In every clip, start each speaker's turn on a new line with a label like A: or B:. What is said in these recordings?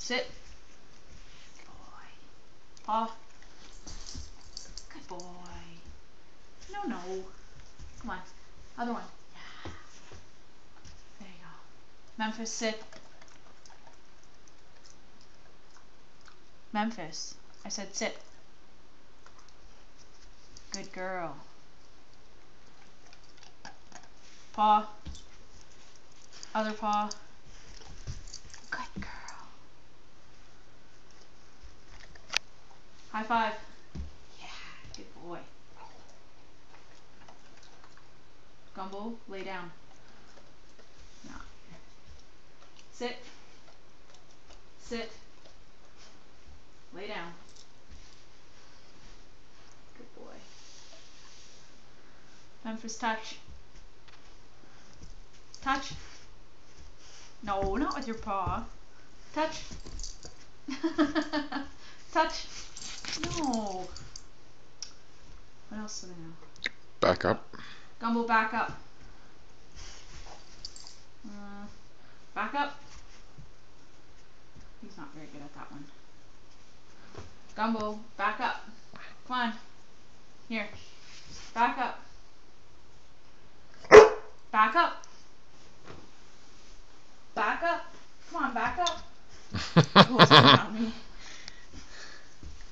A: Sit. Good boy. Paw. Good boy. No. Come on. Other one. Yeah. There you go. Memphis, sit. Memphis. I said sit. Good girl. Paw. Other paw. Good girl. High five. Yeah, good boy. Gumbo, lay down. No. Sit. Sit. Lay down. Good boy. Memphis, touch. Touch. No, not with your paw. Touch. Touch. No. What else do they know?
B: Back up.
A: Gumbo, back up. Back up. He's not very good at that one. Gumbo, back up. Come on. Here. Back up. Back up. Back up. Come on, back up. Goes around me.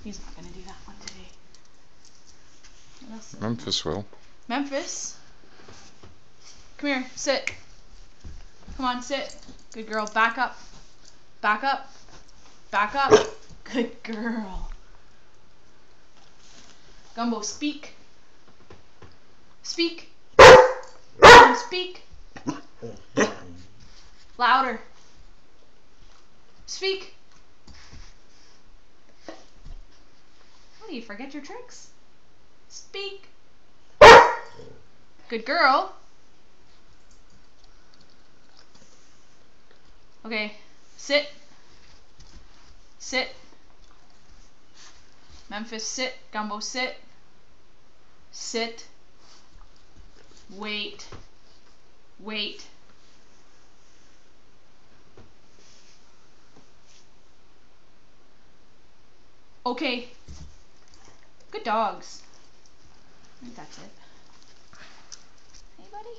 A: He's not going to do that one today. What else?
B: Memphis will.
A: Memphis. Come here. Sit. Come on, sit. Good girl. Back up. Back up. Back up. Good girl. Gumbo, speak. Speak. Speak. Louder. Speak. What, do you forget your tricks? Speak. Good girl. Okay, sit. Sit. Memphis, sit. Gumbo, sit. Sit. Wait. Wait. Okay. Good dogs. I think that's it. Anybody?